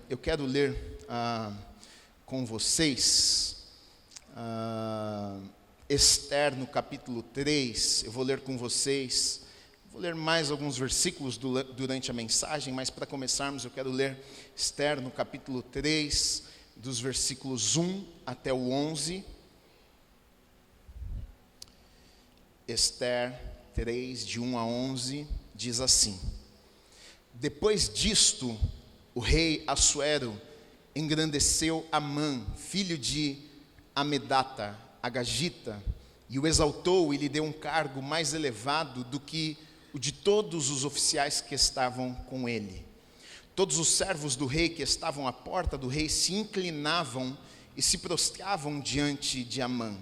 eu quero ler com vocês Esther no capítulo 3. Eu vou ler com vocês, vou ler mais alguns versículos durante a mensagem, mas para começarmos eu quero ler Esther no capítulo 3, dos versículos 1 até o 11. Esther 3, de 1 a 11, diz assim: Depois disto, o rei Assuero engrandeceu Amã, filho de Amedata, Agagita, e o exaltou e lhe deu um cargo mais elevado do que o de todos os oficiais que estavam com ele. Todos os servos do rei que estavam à porta do rei se inclinavam e se prostravam diante de Amã,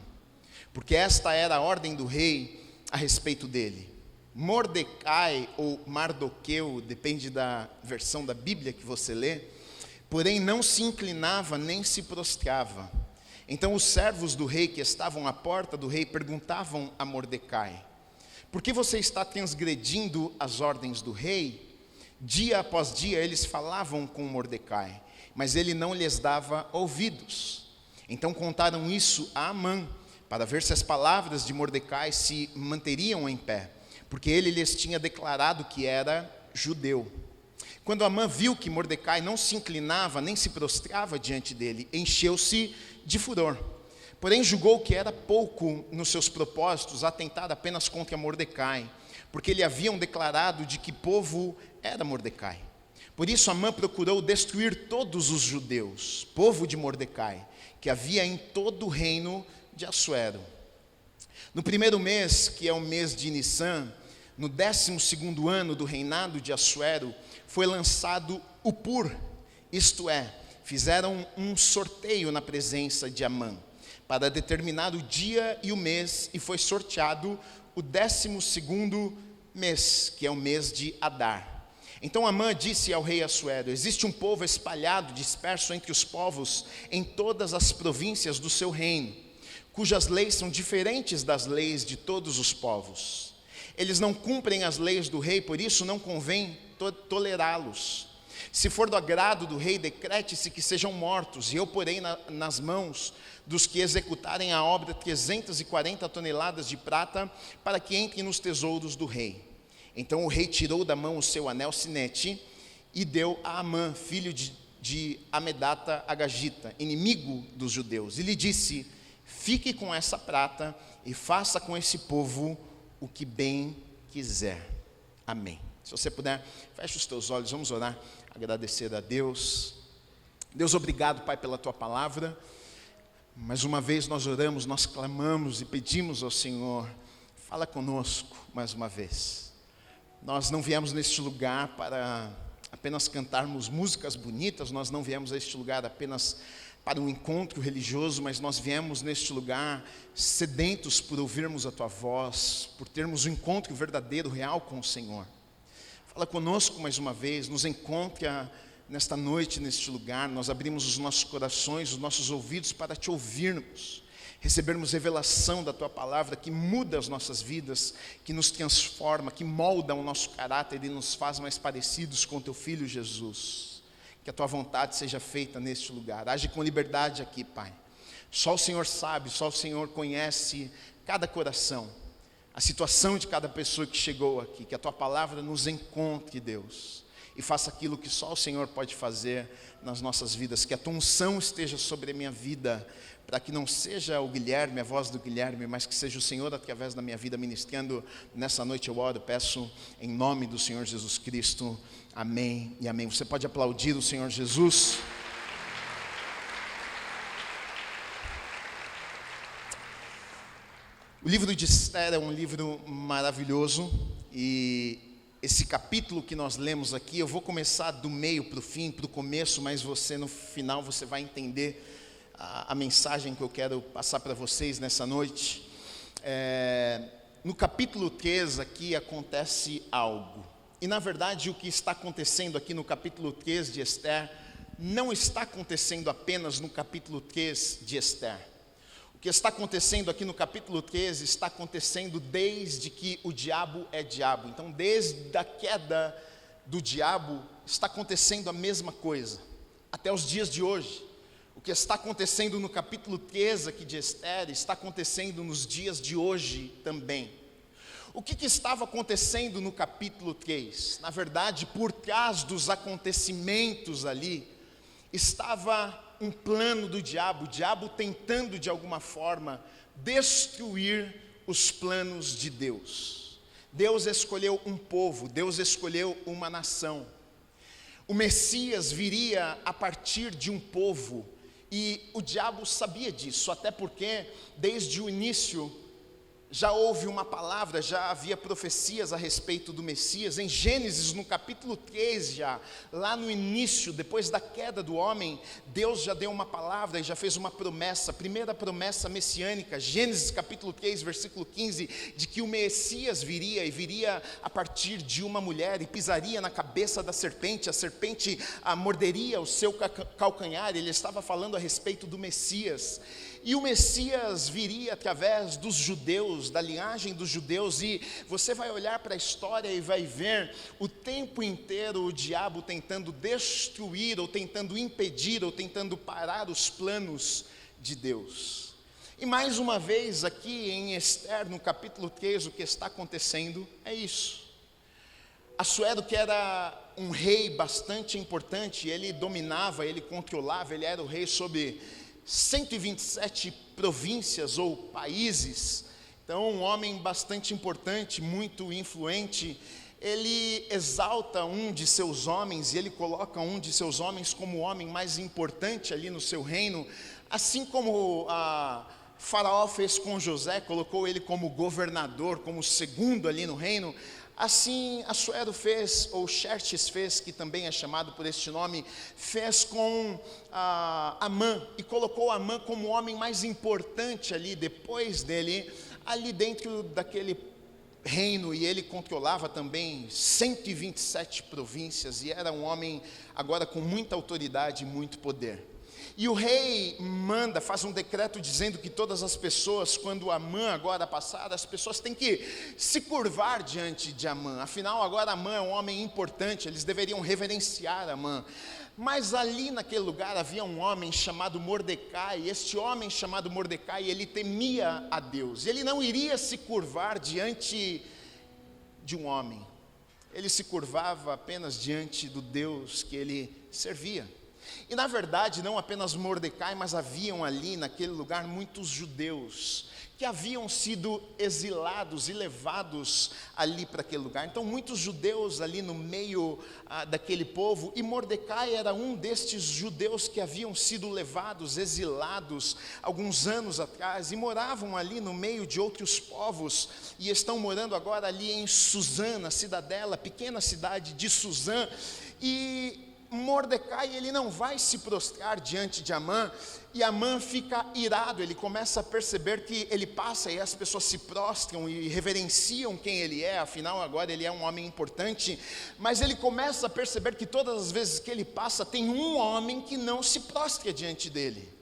porque esta era a ordem do rei a respeito dele. Mordecai ou Mardoqueu, depende da versão da Bíblia que você lê, porém não se inclinava nem se prostrava. Então os servos do rei que estavam à porta do rei perguntavam a Mordecai: por que você está transgredindo as ordens do rei? Dia após dia eles falavam com Mordecai, mas ele não lhes dava ouvidos. Então contaram isso a Amã, para ver se as palavras de Mordecai se manteriam em pé, porque ele lhes tinha declarado que era judeu. Quando Amã viu que Mordecai não se inclinava nem se prostrava diante dele, encheu-se de furor. Porém julgou que era pouco nos seus propósitos atentar apenas contra Mordecai, porque lhe haviam declarado de que povo era Mordecai. Por isso Amã procurou destruir todos os judeus, povo de Mordecai, que havia em todo o reino de Assuero. No primeiro mês, que é o mês de Nissan, no 12º ano do reinado de Assuero, foi lançado o Pur, isto é, fizeram um sorteio na presença de Amã, para determinar o dia e o mês, e foi sorteado o 12º mês, que é o mês de Adar. Então Amã disse ao rei Assuero: existe um povo espalhado, disperso entre os povos, em todas as províncias do seu reino, cujas leis são diferentes das leis de todos os povos. Eles não cumprem as leis do rei, por isso não convém tolerá-los. Se for do agrado do rei, decrete-se que sejam mortos, e eu porei nas mãos dos que executarem a obra 340 toneladas de prata, para que entrem nos tesouros do rei. Então o rei tirou da mão o seu anel sinete e deu a Amã, filho de Amedata Agagita, inimigo dos judeus, e lhe disse: fique com essa prata e faça com esse povo o que bem quiser. Amém. Se você puder, feche os teus olhos, vamos orar, agradecer a Deus. Deus, obrigado, Pai, pela Tua palavra. Mais uma vez nós oramos, nós clamamos e pedimos ao Senhor: fala conosco mais uma vez. Nós não viemos neste lugar para apenas cantarmos músicas bonitas, nós não viemos a este lugar apenas para um encontro religioso, mas nós viemos neste lugar sedentos por ouvirmos a Tua voz, por termos um encontro verdadeiro, real com o Senhor. Fala conosco mais uma vez, nos encontra nesta noite, neste lugar. Nós abrimos os nossos corações, os nossos ouvidos para Te ouvirmos, recebermos revelação da Tua palavra que muda as nossas vidas, que nos transforma, que molda o nosso caráter e nos faz mais parecidos com Teu Filho Jesus. Que a Tua vontade seja feita neste lugar. Age com liberdade aqui, Pai. Só o Senhor sabe, só o Senhor conhece cada coração, a situação de cada pessoa que chegou aqui. Que a Tua palavra nos encontre, Deus, e faça aquilo que só o Senhor pode fazer nas nossas vidas. Que a Tua unção esteja sobre a minha vida, para que não seja o Guilherme, a voz do Guilherme, mas que seja o Senhor através da minha vida ministrando. Nessa noite eu oro, peço em nome do Senhor Jesus Cristo. Amém e amém. Você pode aplaudir o Senhor Jesus. O livro de Esther é um livro maravilhoso, e esse capítulo que nós lemos aqui, eu vou começar do meio para o fim, para o começo, mas você no final você vai entender a mensagem que eu quero passar para vocês nessa noite. No capítulo 3 aqui acontece algo. E na verdade o que está acontecendo aqui no capítulo 3 de Esther não está acontecendo apenas no capítulo 3 de Esther. O que está acontecendo aqui no capítulo 13 está acontecendo desde que o diabo é diabo. Então desde a queda do diabo está acontecendo a mesma coisa. até os dias de hoje. O que está acontecendo no capítulo 13 aqui de Esther, está acontecendo nos dias de hoje também. O que estava acontecendo no capítulo 3? Na verdade, por trás dos acontecimentos ali, estava um plano do diabo, o diabo tentando de alguma forma destruir os planos de Deus. Deus escolheu um povo, Deus escolheu uma nação. O Messias viria a partir de um povo, e o diabo sabia disso, até porque desde o início já houve uma palavra, já havia profecias a respeito do Messias. Em Gênesis, no capítulo 3 já, lá no início, depois da queda do homem, Deus já deu uma palavra e já fez uma promessa, a primeira promessa messiânica, Gênesis capítulo 3, versículo 15, de que o Messias viria, e viria a partir de uma mulher, e pisaria na cabeça da serpente, a serpente morderia o seu calcanhar. Ele estava falando a respeito do Messias. E o Messias viria através dos judeus, da linhagem dos judeus, e você vai olhar para a história e vai ver o tempo inteiro o diabo tentando destruir, ou tentando impedir, ou tentando parar os planos de Deus. E mais uma vez aqui em Esther, no capítulo 3, o que está acontecendo é isso. Assuero, que era um rei bastante importante, ele dominava, ele controlava, ele era o rei sobre 127 províncias ou países. Então, um homem bastante importante, muito influente. Ele exalta um de seus homens, e ele coloca um de seus homens como o homem mais importante ali no seu reino, assim como Faraó fez com José, colocou ele como governador, como segundo ali no reino. Assim Assuero fez, ou Xerxes fez, que também é chamado por este nome, fez com Amã, e colocou Amã como o homem mais importante ali, depois dele, ali dentro daquele reino, e ele controlava também 127 províncias, e era um homem agora com muita autoridade e muito poder. E o rei manda, faz um decreto dizendo que todas as pessoas, quando Amã agora passar, as pessoas têm que se curvar diante de Amã. Afinal, agora Amã é um homem importante, eles deveriam reverenciar Amã. Mas ali naquele lugar havia um homem chamado Mordecai, e este homem chamado Mordecai, ele temia a Deus. Ele não iria se curvar diante de um homem, ele se curvava apenas diante do Deus que ele servia. E na verdade, não apenas Mordecai, mas haviam ali naquele lugar muitos judeus que haviam sido exilados e levados ali para aquele lugar. Então muitos judeus ali no meio daquele povo, e Mordecai era um destes judeus que haviam sido levados, exilados alguns anos atrás, e moravam ali no meio de outros povos, e estão morando agora ali em Suzã, na cidadela, pequena cidade de Suzã. E Mordecai, ele não vai se prostrar diante de Amã, e Amã fica irado, ele começa a perceber que ele passa e as pessoas se prostram e reverenciam quem ele é, afinal agora ele é um homem importante, mas ele começa a perceber que todas as vezes que ele passa, tem um homem que não se prostra diante dele.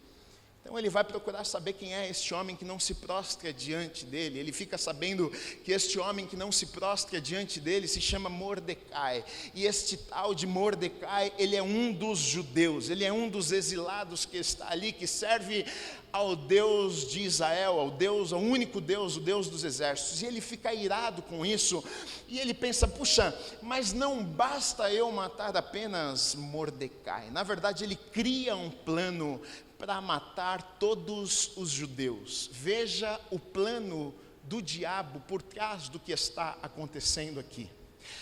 Então ele vai procurar saber quem é este homem que não se prostra diante dele. Ele fica sabendo que este homem que não se prostra diante dele se chama Mordecai. E este tal de Mordecai, ele é um dos judeus, ele é um dos exilados que está ali, que serve ao Deus de Israel, ao único Deus, o Deus dos exércitos. E ele fica irado com isso, e ele pensa, puxa, mas não basta eu matar apenas Mordecai. Na verdade ele cria um plano para matar todos os judeus. Veja o plano do diabo por trás do que está acontecendo aqui.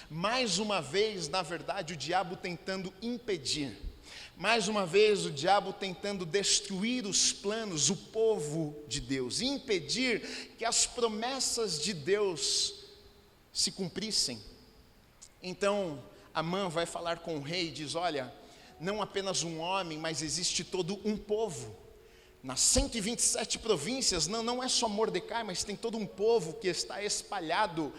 Mais uma vez, na verdade, o diabo tentando impedir. Mais uma vez, o diabo tentando destruir os planos, o povo de Deus, e impedir que as promessas de Deus se cumprissem. Então, Amã vai falar com o rei e diz, olha, não apenas um homem, mas existe todo um povo. Nas 127 províncias, não é só Mordecai, mas tem todo um povo que está espalhado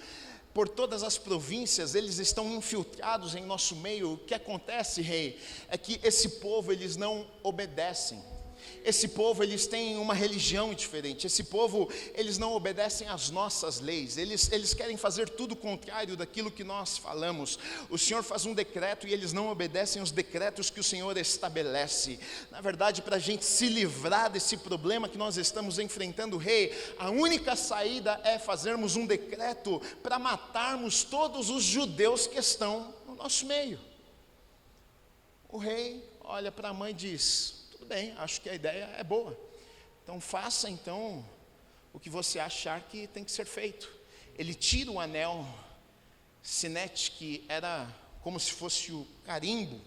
por todas as províncias, eles estão infiltrados em nosso meio. O que acontece, rei, é que esse povo, eles não obedecem. Esse povo, eles têm uma religião diferente. Esse povo, eles não obedecem às nossas leis. Eles querem fazer tudo contrário daquilo que nós falamos. O Senhor faz um decreto e eles não obedecem os decretos que o Senhor estabelece. Na verdade, para a gente se livrar desse problema que nós estamos enfrentando, rei, a única saída é fazermos um decreto para matarmos todos os judeus que estão no nosso meio. O rei olha para a mãe e diz: tudo bem, acho que a ideia é boa. Então faça o que você achar que tem que ser feito. Ele tira o anel sinete, que era como se fosse o carimbo,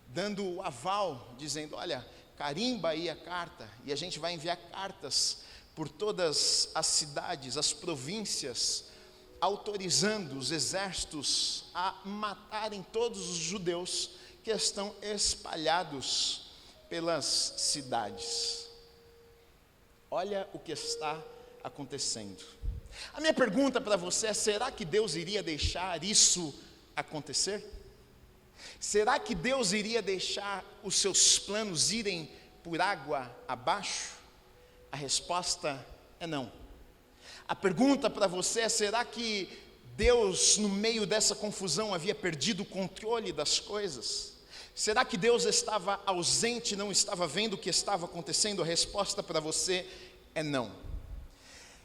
dando o aval, dizendo: olha, carimba aí a carta, e a gente vai enviar cartas por todas as cidades, as províncias, autorizando os exércitos a matarem todos os judeus que estão espalhados pelas cidades. Olha o que está acontecendo. A minha pergunta para você é: será que Deus iria deixar isso acontecer? Será que Deus iria deixar os seus planos irem por água abaixo? A resposta é não. A pergunta para você é: será que Deus, no meio dessa confusão, havia perdido o controle das coisas? Será que Deus estava ausente, não estava vendo o que estava acontecendo? A resposta para você é não.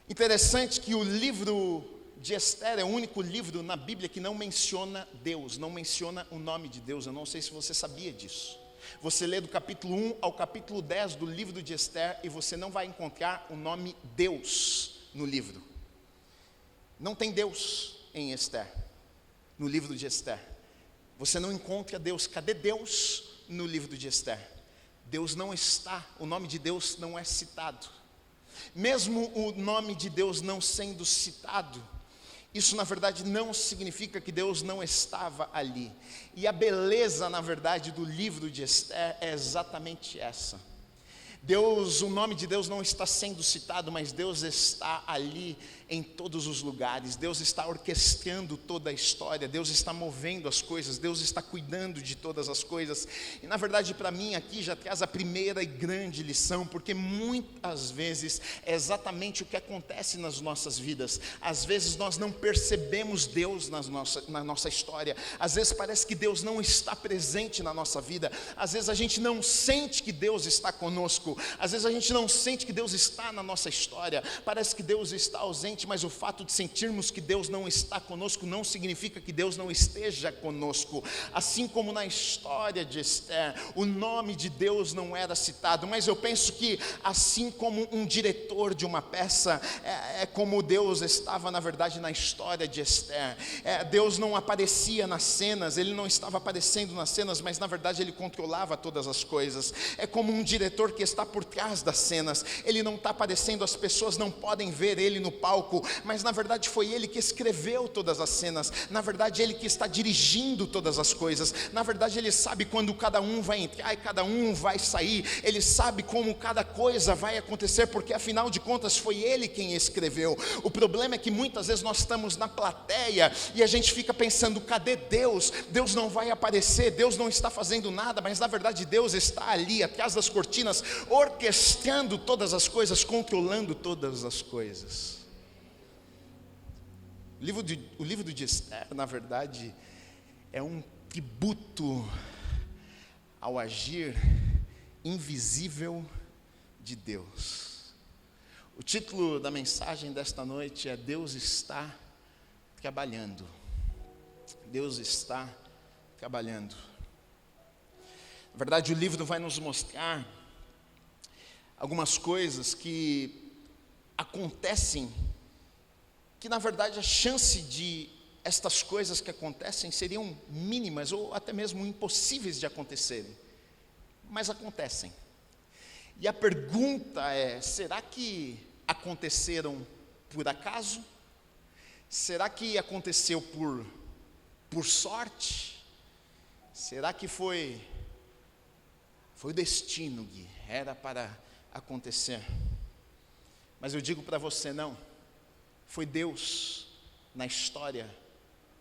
Interessante que o livro de Esther é o único livro na Bíblia que não menciona Deus, não menciona o nome de Deus. Eu não sei se você sabia disso. Você lê do capítulo 1 ao capítulo 10 do livro de Esther e você não vai encontrar o nome Deus no livro. Não tem Deus em Esther, no livro de Esther. Você não encontra Deus. Cadê Deus no livro de Esther? Deus não está, o nome de Deus não é citado. Mesmo o nome de Deus não sendo citado, isso na verdade não significa que Deus não estava ali. E a beleza, na verdade, do livro de Esther é exatamente essa. Deus, o nome de Deus não está sendo citado, mas Deus está ali em todos os lugares. Deus está orquestrando toda a história, Deus está movendo as coisas, Deus está cuidando de todas as coisas. E na verdade, para mim aqui já traz a primeira e grande lição, porque muitas vezes é exatamente o que acontece nas nossas vidas. Às vezes nós não percebemos Deus na nossa história. Às vezes parece que Deus não está presente na nossa vida. Às vezes a gente não sente que Deus está conosco. Às vezes a gente não sente que Deus está na nossa história. Parece que Deus está ausente, mas o fato de sentirmos que Deus não está conosco não significa que Deus não esteja conosco. Assim como na história de Esther, o nome de Deus não era citado, mas eu penso que assim como um diretor de uma peça, é como Deus estava na verdade na história de Esther. Deus não aparecia nas cenas, Ele não estava aparecendo nas cenas, mas na verdade Ele controlava todas as coisas. É como um diretor que está por trás das cenas. Ele não está aparecendo, as pessoas não podem ver Ele no palco, mas na verdade foi Ele que escreveu todas as cenas. Na verdade Ele que está dirigindo todas as coisas. Na verdade Ele sabe quando cada um vai entrar e cada um vai sair. Ele sabe como cada coisa vai acontecer, porque afinal de contas foi Ele quem escreveu. O problema é que muitas vezes nós estamos na plateia e a gente fica pensando: cadê Deus? Deus não vai aparecer, Deus não está fazendo nada, mas na verdade Deus está ali atrás das cortinas, orquestrando todas as coisas, controlando todas as coisas. O livro de Esther, na verdade, é um tributo ao agir invisível de Deus. O título da mensagem desta noite é: Deus está trabalhando. Deus está trabalhando. Na verdade, o livro vai nos mostrar algumas coisas que acontecem, que na verdade a chance de estas coisas que acontecem seriam mínimas ou até mesmo impossíveis de acontecerem, mas acontecem. E a pergunta é: será que aconteceram por acaso? Será que aconteceu por sorte? Será que foi o destino, Gui? Era para acontecer. Mas eu digo para você: não. Foi Deus na história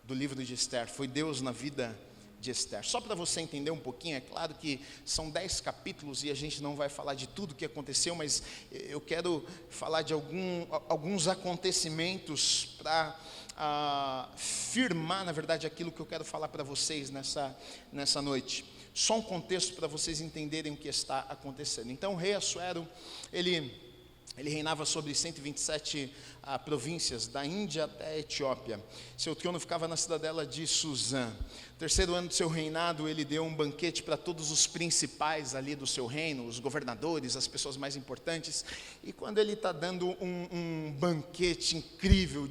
do livro de Esther, foi Deus na vida de Esther. Só para você entender um pouquinho, é claro que são 10 capítulos e a gente não vai falar de tudo que aconteceu, mas eu quero falar de alguns acontecimentos para firmar, na verdade, aquilo que eu quero falar para vocês nessa noite. Só um contexto para vocês entenderem o que está acontecendo. Então, o rei Assuero, ele reinava sobre 127 províncias, da Índia até a Etiópia. Seu trono ficava na cidadela de Suzã. No terceiro ano do seu reinado, ele deu um banquete para todos os principais ali do seu reino, os governadores, as pessoas mais importantes. E quando ele está dando um banquete incrível,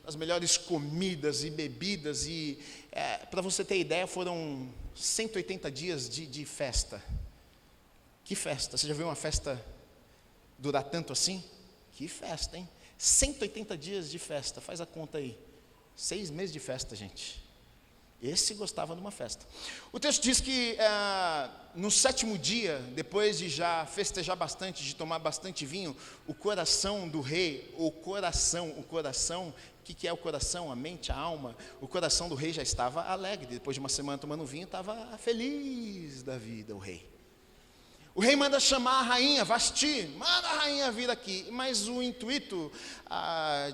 das melhores comidas e bebidas, para você ter ideia, foram 180 dias de festa. Que festa? Você já viu uma festa durar tanto assim? Que festa, hein? 180 dias de festa, faz a conta aí. 6 meses de festa, gente. Esse gostava de uma festa. O texto diz que no 7º dia, depois de já festejar bastante, de tomar bastante vinho, o coração do rei, o coração, o que é o coração? A mente, a alma. O coração do rei já estava alegre. Depois de uma semana tomando vinho, estava feliz da vida, o rei. O rei manda chamar a rainha, Vasti, manda a rainha vir aqui. Mas o intuito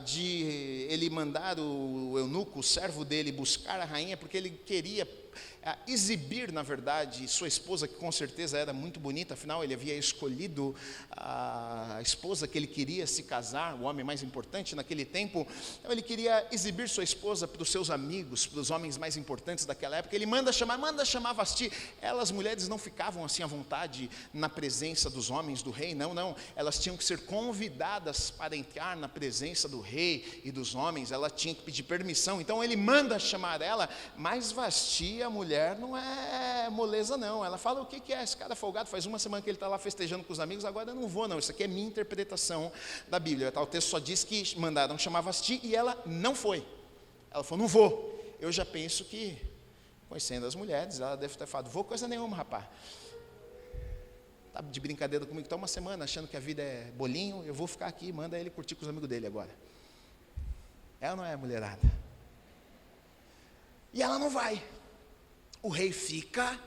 de ele mandar o eunuco, o servo dele, buscar a rainha, porque ele queria exibir, na verdade, sua esposa, que com certeza era muito bonita, afinal ele havia escolhido a esposa que ele queria se casar, o homem mais importante naquele tempo. Então ele queria exibir sua esposa para os seus amigos, para os homens mais importantes daquela época. Ele manda chamar Vasti. As mulheres não ficavam assim à vontade na presença dos homens do rei, não, elas tinham que ser convidadas para entrar na presença do rei e dos homens, ela tinha que pedir permissão. Então ele manda chamar ela, mas Vasti, a mulher, não é moleza não. Ela fala: o que é esse cara folgado? Faz uma semana que ele está lá festejando com os amigos, agora eu não vou não. Isso aqui é minha interpretação da Bíblia. O texto só diz que mandaram chamar Vasti e ela não foi. Ela falou: não vou. Eu já penso que, conhecendo as mulheres, ela deve ter falado: vou coisa nenhuma, rapaz. Está de brincadeira comigo, está uma semana achando que a vida é bolinho, eu vou ficar aqui, manda ele curtir com os amigos dele agora. Ela não é mulherada. E ela não vai. O rei fica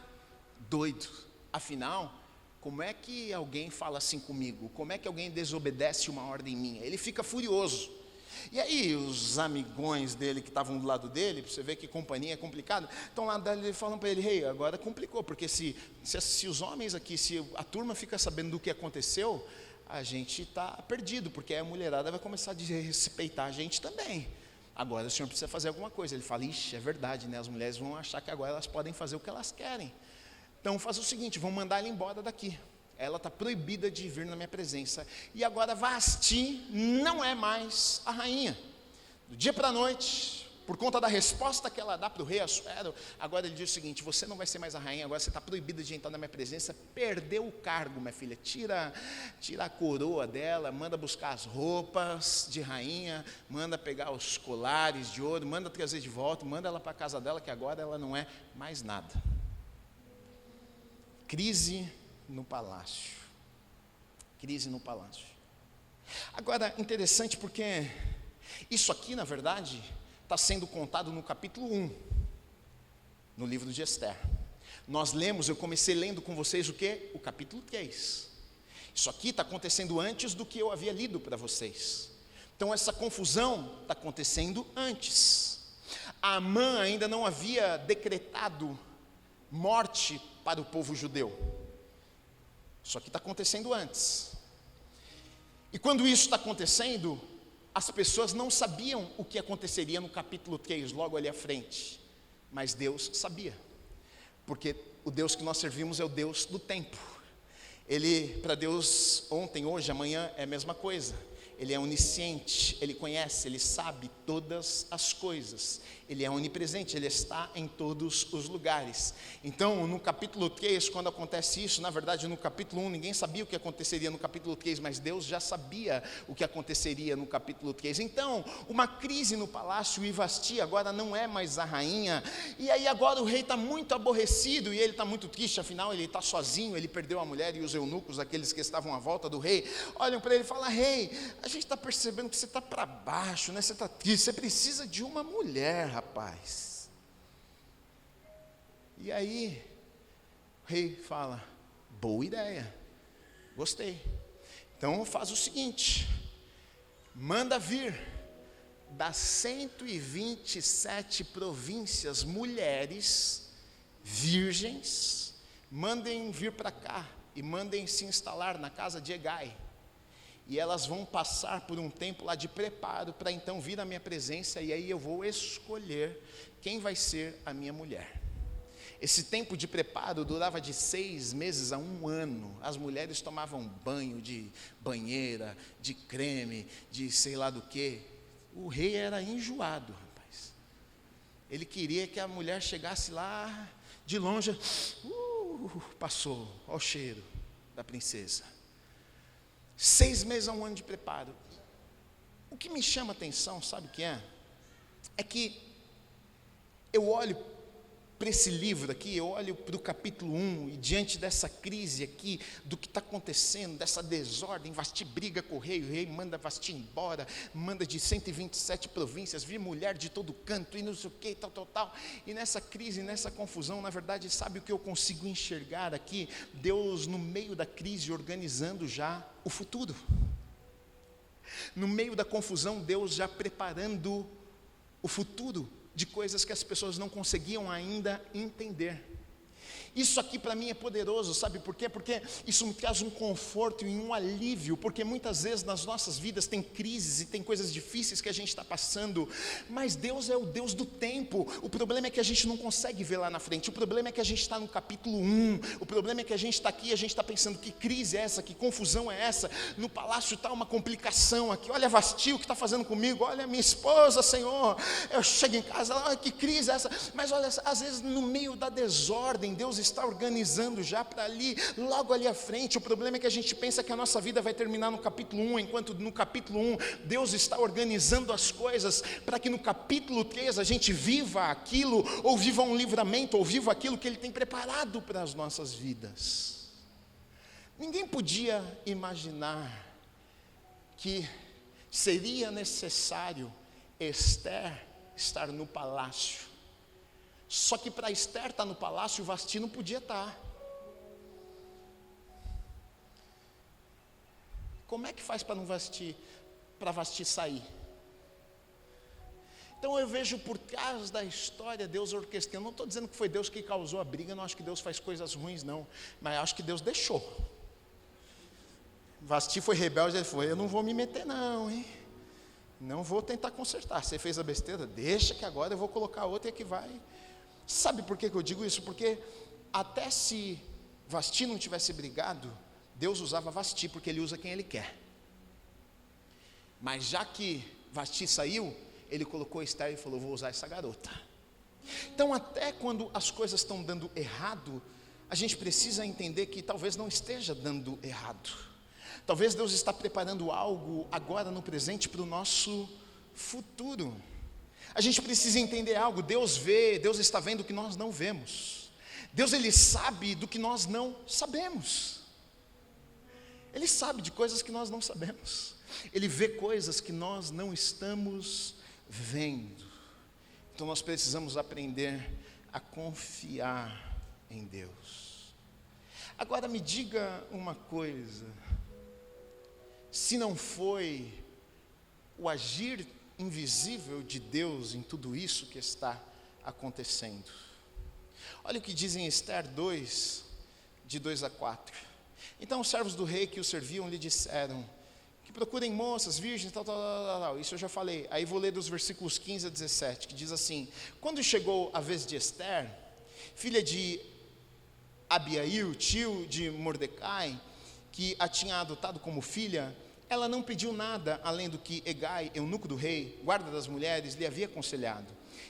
doido. Afinal, como é que alguém fala assim comigo? Como é que alguém desobedece uma ordem minha? Ele fica furioso. E aí os amigões dele que estavam do lado dele, para você ver que companhia é complicada, estão lá dele falando para ele: rei, agora complicou, porque se os homens aqui, se a turma fica sabendo do que aconteceu, a gente está perdido, porque a mulherada vai começar a desrespeitar a gente também. Agora o senhor precisa fazer alguma coisa. Ele fala: ixi, é verdade, né? As mulheres vão achar que agora elas podem fazer o que elas querem. Então faz o seguinte, vão mandar ela embora daqui. Ela está proibida de vir na minha presença. E agora Vasti não é mais a rainha. Do dia para a noite, por conta da resposta que ela dá para o rei Assuero, agora ele diz o seguinte: você não vai ser mais a rainha, agora você está proibida de entrar na minha presença. Perdeu o cargo, minha filha. Tira a coroa dela, manda buscar as roupas de rainha, manda pegar os colares de ouro, manda trazer de volta, manda ela para a casa dela, que agora ela não é mais nada. Crise no palácio. Crise no palácio. Agora, interessante porque isso aqui, na verdade, está sendo contado no capítulo 1, no livro de Esther. Nós lemos, eu comecei lendo com vocês o quê? O capítulo 3. Isso aqui está acontecendo antes do que eu havia lido para vocês. Então essa confusão está acontecendo antes. Amã ainda não havia decretado morte para o povo judeu. Isso aqui está acontecendo antes. E quando isso está acontecendo, as pessoas não sabiam o que aconteceria no capítulo 3, logo ali à frente. Mas Deus sabia. Porque o Deus que nós servimos é o Deus do tempo. Ele, para Deus, ontem, hoje, amanhã, é a mesma coisa. Ele é onisciente, Ele conhece, Ele sabe todas as coisas. Ele é onipresente, Ele está em todos os lugares. Então, no capítulo 3, quando acontece isso, na verdade, no capítulo 1, ninguém sabia o que aconteceria no capítulo 3, mas Deus já sabia o que aconteceria no capítulo 3. Então, uma crise no palácio, e Vasti agora não é mais a rainha, e aí agora o rei está muito aborrecido, e ele está muito triste, afinal ele está sozinho, ele perdeu a mulher e os eunucos, aqueles que estavam à volta do rei, olham para ele e falam: rei, a gente está percebendo que você está para baixo, né? Você está triste, você precisa de uma mulher, rapaz. E aí, o rei fala, boa ideia, gostei. Então faz o seguinte, manda vir das 127 províncias mulheres virgens, mandem vir para cá e mandem se instalar na casa de Hegai. E elas vão passar por um tempo lá de preparo para então vir à minha presença, e aí eu vou escolher quem vai ser a minha mulher. Esse tempo de preparo durava de 6 meses a 1 ano. As mulheres tomavam banho de banheira, de creme, de sei lá do que. O rei era enjoado, rapaz. Ele queria que a mulher chegasse lá de longe, passou, olha o cheiro da princesa. 6 meses a 1 ano de preparo. O que me chama a atenção, sabe o que é? É que eu olho para esse livro aqui, eu olho para o capítulo 1, e diante dessa crise aqui, do que está acontecendo, dessa desordem, Vasti briga com o rei manda Vasti embora, manda de 127 províncias, vir mulher de todo canto, e não sei o que, tal, e nessa crise, nessa confusão, na verdade, sabe o que eu consigo enxergar aqui? Deus no meio da crise, organizando já o futuro, no meio da confusão, Deus já preparando o futuro, de coisas que as pessoas não conseguiam ainda entender. Isso aqui para mim é poderoso, sabe por quê? Porque isso me traz um conforto e um alívio, porque muitas vezes nas nossas vidas tem crises e tem coisas difíceis que a gente está passando, mas Deus é o Deus do tempo. O problema é que a gente não consegue ver lá na frente, o problema é que a gente está no capítulo 1, o problema é que a gente está aqui e a gente está pensando, que crise é essa, que confusão é essa, no palácio está uma complicação aqui, olha Vasti, o que está fazendo comigo, olha minha esposa, Senhor, eu chego em casa, olha que crise é essa, mas olha, às vezes no meio da desordem, Deus está organizando já para ali, logo ali à frente. O problema é que a gente pensa que a nossa vida vai terminar no capítulo 1, enquanto no capítulo 1, Deus está organizando as coisas, para que no capítulo 3 a gente viva aquilo, ou viva um livramento, ou viva aquilo que Ele tem preparado para as nossas vidas. Ninguém podia imaginar que seria necessário Esther estar no palácio. Só que para Esther estar no palácio, Vasti não podia estar. Como é que faz para Vasti sair? Então eu vejo por trás da história Deus orquestrando. Não estou dizendo que foi Deus que causou a briga, não acho que Deus faz coisas ruins não, mas acho que Deus deixou. Vasti foi rebelde, ele falou, eu não vou me meter não, hein? Não vou tentar consertar, você fez a besteira, deixa que agora eu vou colocar outra que vai. Sabe por que eu digo isso? Porque até se Vasti não tivesse brigado, Deus usava Vasti, porque Ele usa quem Ele quer. Mas já que Vasti saiu, Ele colocou Esther e falou, vou usar essa garota. Então até quando as coisas estão dando errado, a gente precisa entender que talvez não esteja dando errado. Talvez Deus está preparando algo agora no presente para o nosso futuro. A gente precisa entender algo, Deus vê, Deus está vendo o que nós não vemos. Deus, Ele sabe do que nós não sabemos. Ele sabe de coisas que nós não sabemos. Ele vê coisas que nós não estamos vendo. Então nós precisamos aprender a confiar em Deus. Agora me diga uma coisa, se não foi o agir invisível de Deus em tudo isso que está acontecendo. Olha o que diz em Esther 2, de 2 a 4. Então os servos do rei que o serviam lhe disseram, que procurem moças, virgens, tal. Isso eu já falei. Aí vou ler dos versículos 15 a 17, que diz assim, quando chegou a vez de Esther, filha de Abiail, tio de Mordecai, que a tinha adotado como filha, ela não pediu nada além do que Hegai, eunuco do rei, guarda das mulheres, lhe havia aconselhado.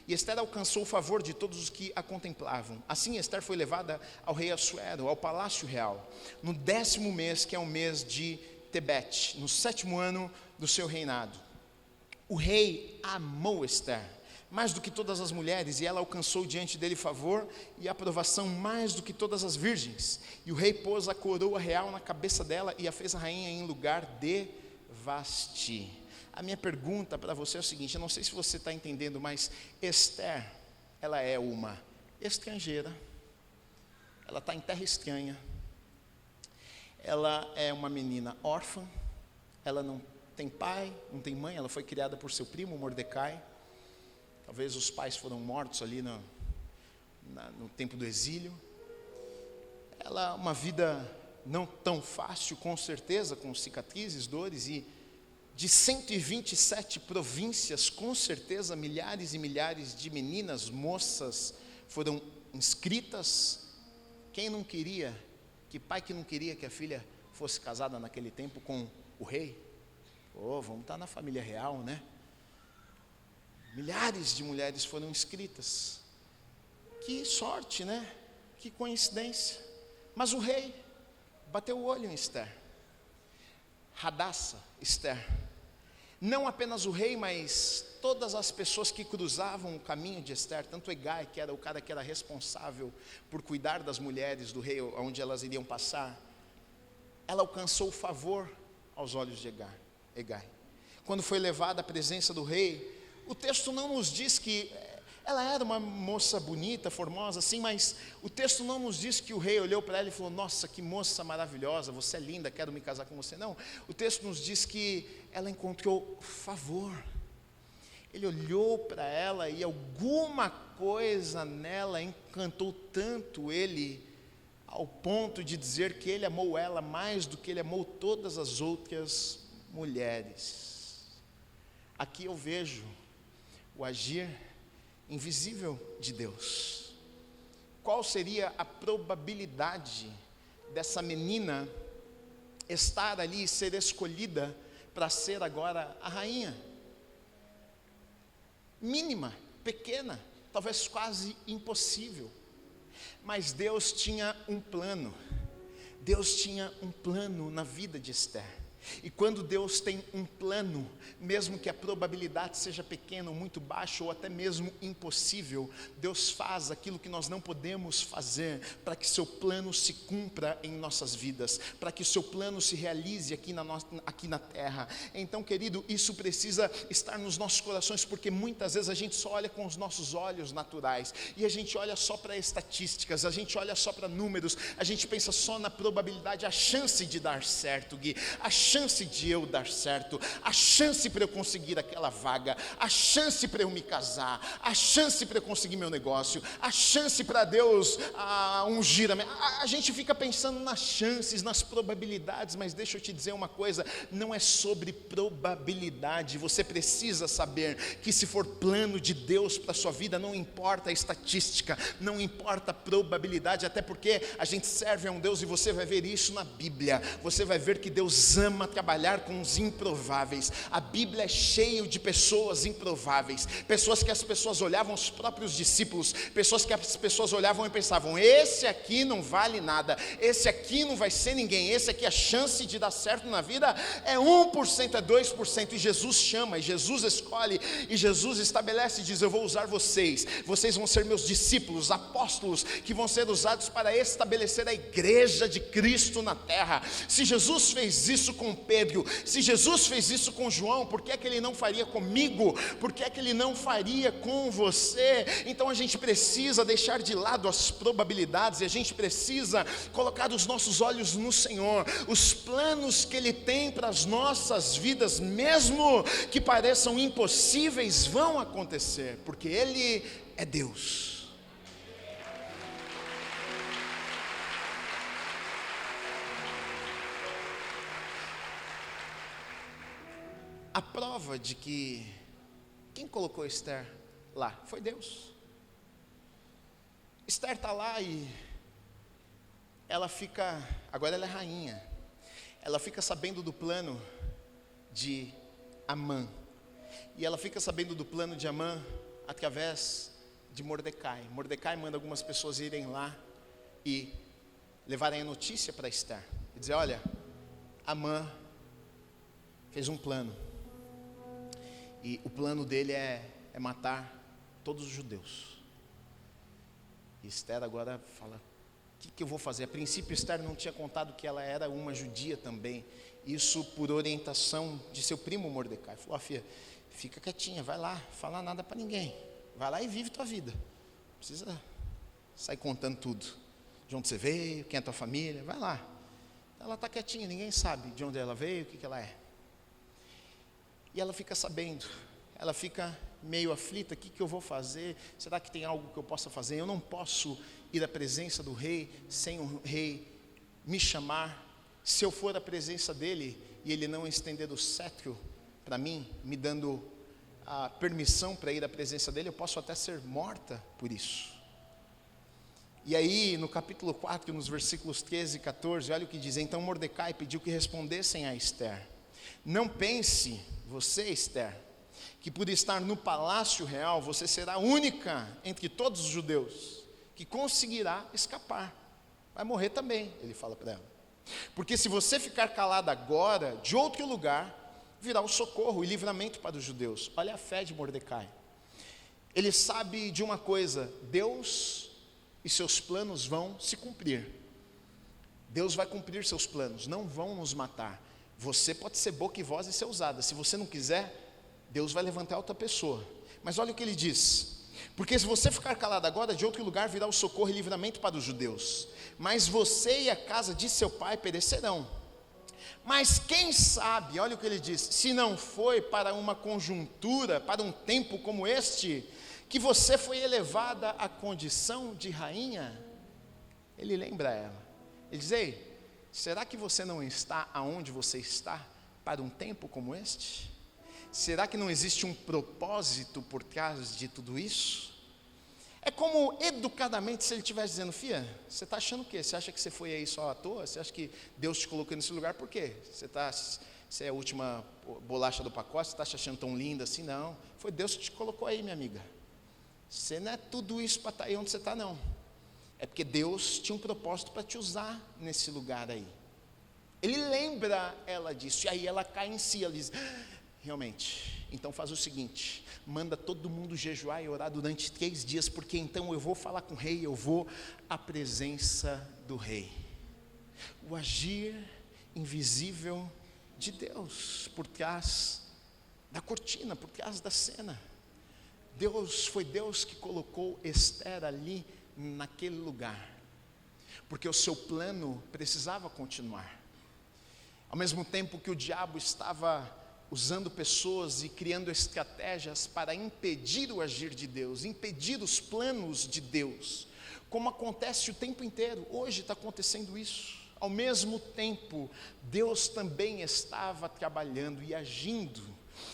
E Esther alcançou o favor de todos os que a contemplavam. Assim Esther foi levada ao rei Assuero, ao palácio real, no 10º mês, que é o mês de Tebete, no 7º ano do seu reinado. O rei amou Esther mais do que todas as mulheres, e ela alcançou diante dele favor e aprovação mais do que todas as virgens. E o rei pôs a coroa real na cabeça dela e a fez a rainha em lugar de Vasti. A minha pergunta para você é o seguinte, eu não sei se você está entendendo, mas Esther, ela é uma estrangeira. ela está em terra estranha, ela é uma menina órfã, ela não tem pai, não tem mãe, ela foi criada por seu primo Mordecai. Talvez os pais foram mortos ali no tempo do exílio. Ela, uma vida não tão fácil, com certeza, com cicatrizes, dores, e de 127 províncias, com certeza, milhares e milhares de meninas, moças, foram inscritas. Quem não queria, que pai que não queria que a filha fosse casada naquele tempo com o rei? Vamos estar na família real, né? Milhares de mulheres foram inscritas. Que sorte, né? Que coincidência. Mas o rei bateu o olho em Esther. Hadassah, Esther. Não apenas o rei, mas todas as pessoas que cruzavam o caminho de Esther, tanto Hegai, que era o cara que era responsável por cuidar das mulheres do rei, onde elas iriam passar, ela alcançou o favor aos olhos de Hegai. Quando foi levada à presença do rei, o texto não nos diz que ela era uma moça bonita, formosa, assim, mas o texto não nos diz que o rei olhou para ela e falou: nossa, que moça maravilhosa, você é linda, quero me casar com você. Não, o texto nos diz que ela encontrou favor. Ele olhou para ela e alguma coisa nela encantou tanto ele, ao ponto de dizer que ele amou ela mais do que ele amou todas as outras mulheres. Aqui eu vejo o agir invisível de Deus. Qual seria a probabilidade dessa menina estar ali e ser escolhida para ser agora a rainha? Mínima, pequena, talvez quase impossível. Mas Deus tinha um plano. Deus tinha um plano na vida de Esther. E quando Deus tem um plano, mesmo que a probabilidade seja pequena, ou muito baixa, ou até mesmo impossível, Deus faz aquilo que nós não podemos fazer, para que seu plano se cumpra em nossas vidas, para que o seu plano se realize aqui na terra. Então, querido, isso precisa estar nos nossos corações, porque muitas vezes a gente só olha com os nossos olhos naturais, e a gente olha só para estatísticas, a gente olha só para números, a gente pensa só na probabilidade, a chance de dar certo, Gui, a chance de eu dar certo, a chance para eu conseguir aquela vaga, a chance para eu me casar, a chance para eu conseguir meu negócio, a chance para Deus ungir a gente fica pensando nas chances, nas probabilidades, mas deixa eu te dizer uma coisa, não é sobre probabilidade. Você precisa saber que se for plano de Deus para a sua vida, não importa a estatística, não importa a probabilidade, até porque a gente serve a um Deus, e você vai ver isso na Bíblia, você vai ver que Deus ama trabalhar com os improváveis. A Bíblia é cheia de pessoas improváveis, pessoas que as pessoas olhavam, os próprios discípulos, pessoas que as pessoas olhavam e pensavam: esse aqui não vale nada, esse aqui não vai ser ninguém, esse aqui a chance de dar certo na vida é 1%, é 2%, e Jesus chama, e Jesus escolhe, e Jesus estabelece e diz: eu vou usar vocês vão ser meus discípulos, apóstolos, que vão ser usados para estabelecer a igreja de Cristo na terra. Se Jesus fez isso com Pedro, se Jesus fez isso com João, por que é que ele não faria comigo? Por que é que ele não faria com você? Então a gente precisa deixar de lado as probabilidades, e a gente precisa colocar os nossos olhos no Senhor. Os planos que Ele tem para as nossas vidas, mesmo que pareçam impossíveis, vão acontecer, porque Ele é Deus. A prova de que quem colocou Esther lá foi Deus. Esther está lá e ela fica, agora ela é rainha, ela fica sabendo do plano de Amã, e ela fica sabendo do plano de Amã através de Mordecai. Mordecai manda algumas pessoas irem lá e levarem a notícia para Esther, e dizer: olha, Amã fez um plano, e o plano dele é matar todos os judeus. E Esther agora fala: o que eu vou fazer? A princípio Esther não tinha contado que ela era uma judia também, isso por orientação de seu primo Mordecai. Falou: filha, fica quietinha, vai lá, fala nada para ninguém, vai lá e vive tua vida, não precisa sair contando tudo. de onde você veio, quem é tua família, vai lá. Ela está quietinha, ninguém sabe de onde ela veio, o que ela é. E ela fica sabendo, ela fica meio aflita, o que eu vou fazer? Será que tem algo que eu possa fazer? Eu não posso ir à presença do rei sem o rei me chamar. Se eu for à presença dele e ele não estender o cetro para mim, me dando a permissão para ir à presença dele, eu posso até ser morta por isso. E aí, no capítulo 4, nos versículos 13 e 14, olha o que diz: então Mordecai pediu que respondessem a Ester: não pense, você, Ester, que por estar no palácio real, você será a única entre todos os judeus que conseguirá escapar. Vai morrer também, ele fala para ela. Porque se você ficar calada agora, de outro lugar virá o socorro e livramento para os judeus. Olha a fé de Mordecai. Ele sabe de uma coisa: Deus e seus planos vão se cumprir. Deus vai cumprir seus planos, não vão nos matar. Você pode ser boca e voz e ser usada. Se você não quiser, Deus vai levantar outra pessoa. Mas olha o que ele diz: porque se você ficar calado agora, de outro lugar virá o socorro e livramento para os judeus, mas você e a casa de seu pai perecerão. Mas quem sabe, olha o que ele diz: se não foi para uma conjuntura, para um tempo como este, que você foi elevada à condição de rainha. Ele lembra ela, ele diz: ei, será que você não está aonde você está para um tempo como este? Será que não existe um propósito por trás de tudo isso? É como educadamente se ele estivesse dizendo: filha, você está achando o quê? Você acha que você foi aí só à toa? Você acha que Deus te colocou nesse lugar por quê? Você é a última bolacha do pacote, você está se achando tão linda assim? Não, foi Deus que te colocou aí, minha amiga. Você não é tudo isso para estar aí onde você está, não. É porque Deus tinha um propósito para te usar nesse lugar aí. Ele lembra ela disso, e aí ela cai em si, ela diz: realmente, então faz o seguinte, manda todo mundo jejuar e orar durante 3 dias, porque então eu vou falar com o rei, eu vou à presença do rei. O agir invisível de Deus, por trás da cortina, por trás da cena. Foi Deus que colocou Ester ali, naquele lugar, porque o seu plano precisava continuar. Ao mesmo tempo que o diabo estava usando pessoas e criando estratégias para impedir o agir de Deus, impedir os planos de Deus, como acontece o tempo inteiro, hoje está acontecendo isso. Ao mesmo tempo, Deus também estava trabalhando e agindo,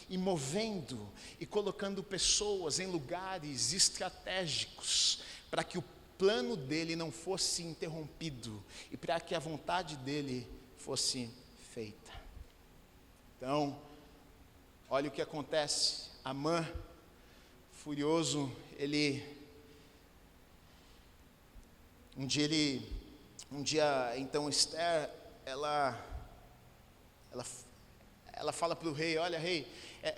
e movendo, e colocando pessoas em lugares estratégicos, para que o plano dele não fosse interrompido, e para que a vontade dele fosse feita. Então, olha o que acontece. Amã, furioso, um dia então Ester, ela fala para o rei: olha, rei,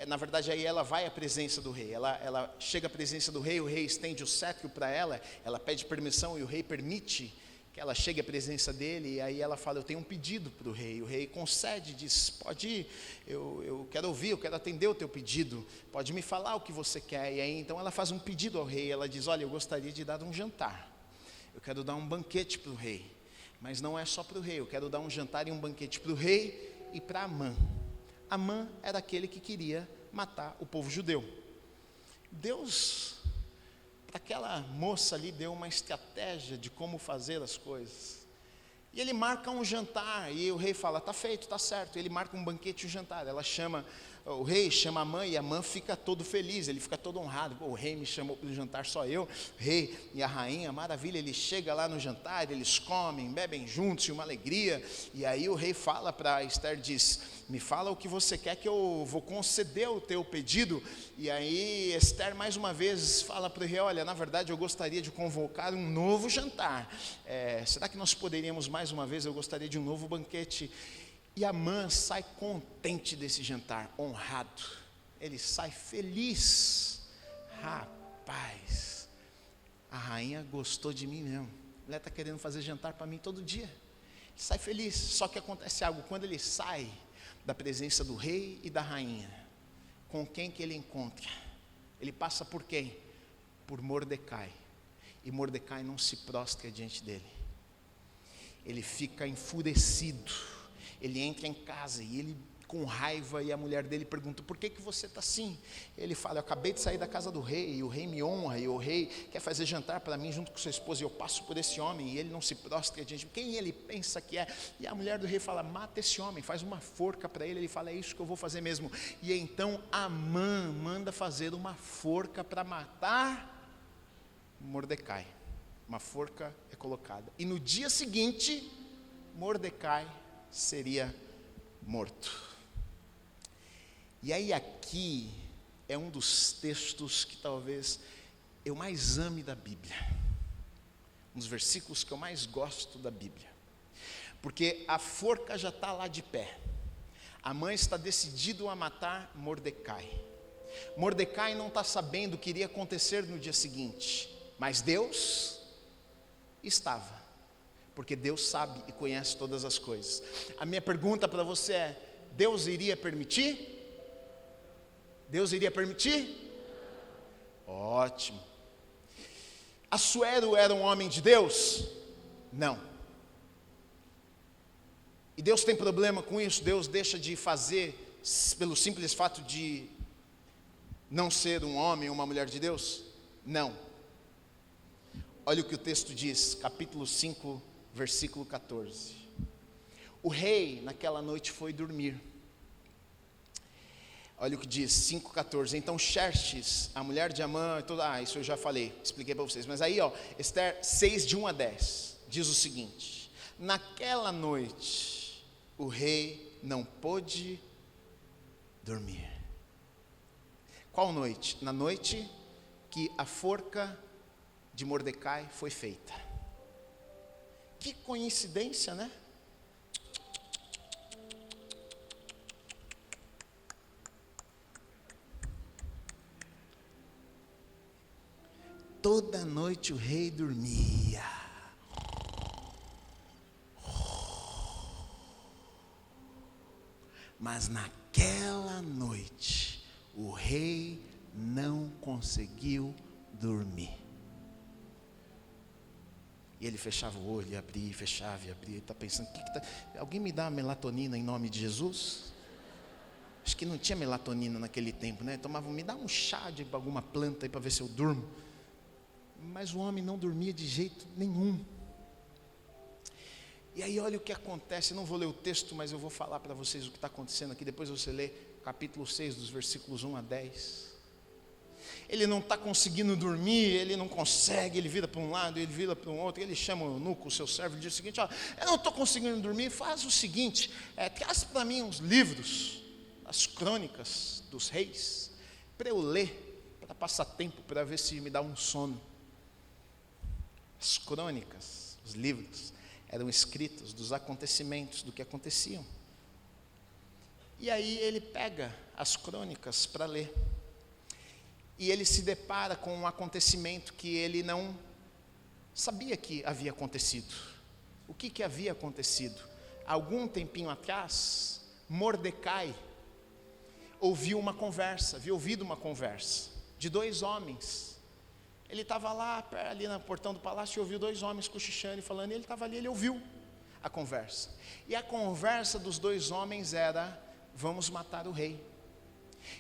na verdade aí ela vai à presença do rei, ela chega à presença do rei, o rei estende o cetro para ela, ela pede permissão e o rei permite que ela chegue à presença dele, e aí ela fala: eu tenho um pedido para o rei concede, diz: pode ir, eu quero ouvir, eu quero atender o teu pedido, pode me falar o que você quer. E aí então ela faz um pedido ao rei, ela diz: olha, eu gostaria de dar um jantar, eu quero dar um banquete para o rei, mas não é só para o rei, eu quero dar um jantar e um banquete para o rei e para Amã. Amã era aquele que queria matar o povo judeu. Deus, para aquela moça ali, deu uma estratégia de como fazer as coisas. E ele marca um jantar, e o rei fala: está feito, está certo. Ele marca um banquete e um jantar. O rei chama Amã, e Amã fica todo feliz, ele fica todo honrado. O rei me chamou para o jantar, só eu, o rei e a rainha, maravilha. Ele chega lá no jantar, eles comem, bebem juntos, e uma alegria. E aí o rei fala para Ester, diz: me fala o que você quer que eu vou conceder o teu pedido. E aí Ester mais uma vez fala para o rei: olha, na verdade eu gostaria de convocar um novo jantar. Será que nós poderíamos mais uma vez, eu gostaria de um novo banquete. E Amã sai contente desse jantar, honrado. Ele sai feliz. Rapaz, a rainha gostou de mim mesmo. Ela está querendo fazer jantar para mim todo dia. Ele sai feliz. Só que acontece algo: quando ele sai da presença do rei e da rainha, com quem que ele encontra? Ele passa por quem? Por Mordecai. E Mordecai não se prostra diante dele. ele fica enfurecido. Ele entra em casa e ele com raiva, e a mulher dele pergunta: por que você está assim? Ele fala: eu acabei de sair da casa do rei, e o rei me honra, e o rei quer fazer jantar para mim junto com sua esposa, e eu passo por esse homem, e ele não se prostra diante de quem ele pensa que é. E a mulher do rei fala: mata esse homem, faz uma forca para ele. Ele fala: é isso que eu vou fazer mesmo. E então Amã manda fazer uma forca para matar Mordecai. Uma forca é colocada, e no dia seguinte Mordecai seria morto. E aí aqui é um dos textos que talvez eu mais ame da Bíblia, um dos versículos que eu mais gosto da Bíblia, porque a forca já está lá de pé. Amã está decidido a matar Mordecai. Mordecai não está sabendo o que iria acontecer no dia seguinte, mas Deus estava, porque Deus sabe e conhece todas as coisas. A minha pergunta para você é: Deus iria permitir? Deus iria permitir? Ótimo. Assuero era um homem de Deus? Não. E Deus tem problema com isso? Deus deixa de fazer pelo simples fato de não ser um homem ou uma mulher de Deus? Não. Olha o que o texto diz, capítulo 5, versículo 14. O rei naquela noite foi dormir. Olha o que diz, 5,14. Então Xerxes, a mulher de Amã, isso eu já falei, expliquei para vocês. Mas aí, Esther 6, de 1 a 10, diz o seguinte: naquela noite, o rei não pôde dormir. Qual noite? Na noite que a forca de Mordecai foi feita. Que coincidência, né? Toda noite o rei dormia. Mas naquela noite o rei não conseguiu dormir. E ele fechava o olho e abria, fechava e abria. Ele está pensando: alguém me dá uma melatonina em nome de Jesus? Acho que não tinha melatonina naquele tempo, né? Me dá um chá de alguma planta aí para ver se eu durmo. Mas o homem não dormia de jeito nenhum. E aí olha o que acontece. Eu não vou ler o texto, mas eu vou falar para vocês o que está acontecendo aqui. Depois você lê capítulo 6, dos versículos 1 a 10. Ele não está conseguindo dormir, ele não consegue, ele vira para um lado, ele vira para um outro. Ele chama o eunuco, o seu servo, e diz o seguinte: eu não estou conseguindo dormir, faz o seguinte, traz para mim uns livros, as crônicas dos reis, para eu ler, para passar tempo, para ver se me dá um sono. As crônicas, os livros, eram escritos dos acontecimentos, do que aconteciam. E aí ele pega as crônicas para ler. E ele se depara com um acontecimento que ele não sabia que havia acontecido. O que havia acontecido? Algum tempinho atrás, Mordecai havia ouvido uma conversa de dois homens. Ele estava lá, ali no portão do palácio, e ouviu dois homens cochichando e falando, e ele estava ali, ele ouviu a conversa. E a conversa dos dois homens era: vamos matar o rei.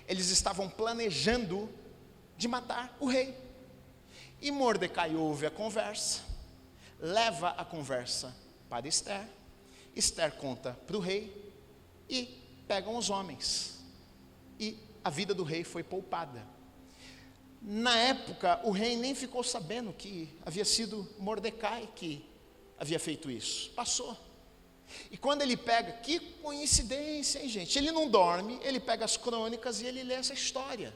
Eles estavam planejando de matar o rei. E Mordecai ouve a conversa, leva a conversa para Esther. Esther conta para o rei, e pegam os homens. E a vida do rei foi poupada. Na época, o rei nem ficou sabendo que havia sido Mordecai que havia feito isso. Passou. E quando ele pega, que coincidência, hein, gente? Ele não dorme, ele pega as crônicas e ele lê essa história.